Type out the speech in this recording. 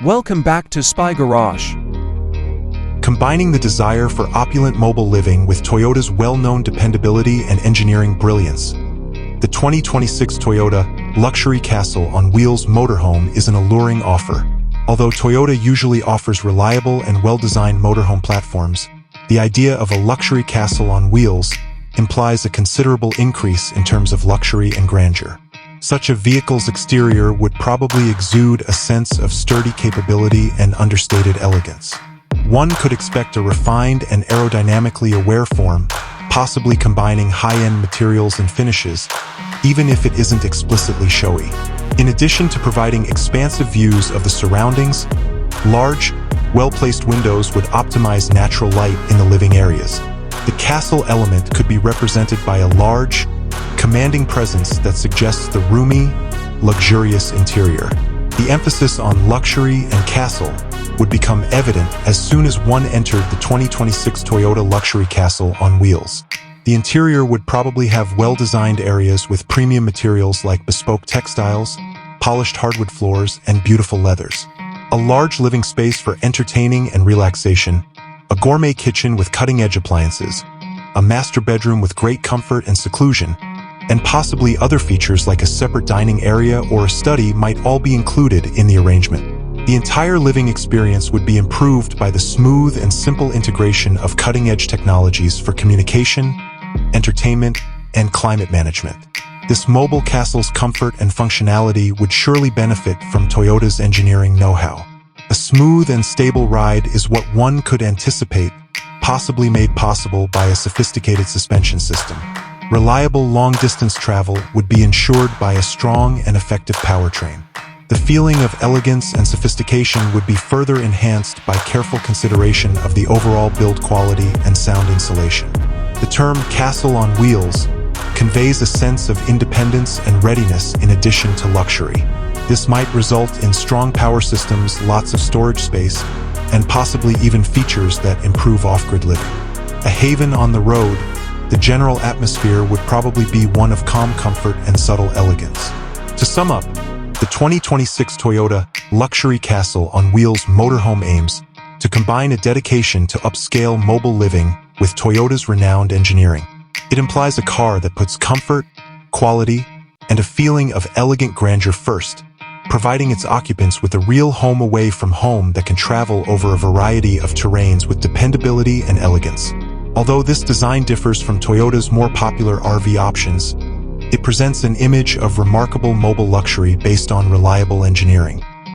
Welcome back to Spy Garage. Combining the desire for opulent mobile living with Toyota's well-known dependability and engineering brilliance. The 2026 Toyota Luxury Castle on Wheels motorhome is an alluring offer. Although Toyota usually offers reliable and well-designed motorhome platforms, the idea of a luxury castle on wheels implies a considerable increase in terms of luxury and grandeur. Such a vehicle's exterior would probably exude a sense of sturdy capability and understated elegance. One could expect a refined and aerodynamically aware form, possibly combining high-end materials and finishes, even if it isn't explicitly showy. In addition to providing expansive views of the surroundings, large, well-placed windows would optimize natural light in the living areas. The castle element could be represented by a large, commanding presence that suggests the roomy, luxurious interior. The emphasis on luxury and castle would become evident as soon as one entered the 2026 Toyota Luxury Castle on Wheels. The interior would probably have well-designed areas with premium materials like bespoke textiles, polished hardwood floors, and beautiful leathers. A large living space for entertaining and relaxation, a gourmet kitchen with cutting-edge appliances, a master bedroom with great comfort and seclusion, and possibly other features like a separate dining area or a study might all be included in the arrangement. The entire living experience would be improved by the smooth and simple integration of cutting-edge technologies for communication, entertainment, and climate management. This mobile castle's comfort and functionality would surely benefit from Toyota's engineering know-how. A smooth and stable ride is what one could anticipate, possibly made possible by a sophisticated suspension system. Reliable long-distance travel would be ensured by a strong and effective powertrain. The feeling of elegance and sophistication would be further enhanced by careful consideration of the overall build quality and sound insulation. The term castle on wheels conveys a sense of independence and readiness in addition to luxury. This might result in strong power systems, lots of storage space, and possibly even features that improve off-grid living. A haven on the road, the general atmosphere would probably be one of calm comfort and subtle elegance. To sum up, the 2026 Toyota Luxury Castle on Wheels motorhome aims to combine a dedication to upscale mobile living with Toyota's renowned engineering. It implies a car that puts comfort, quality, and a feeling of elegant grandeur first, providing its occupants with a real home away from home that can travel over a variety of terrains with dependability and elegance. Although this design differs from Toyota's more popular RV options, it presents an image of remarkable mobile luxury based on reliable engineering.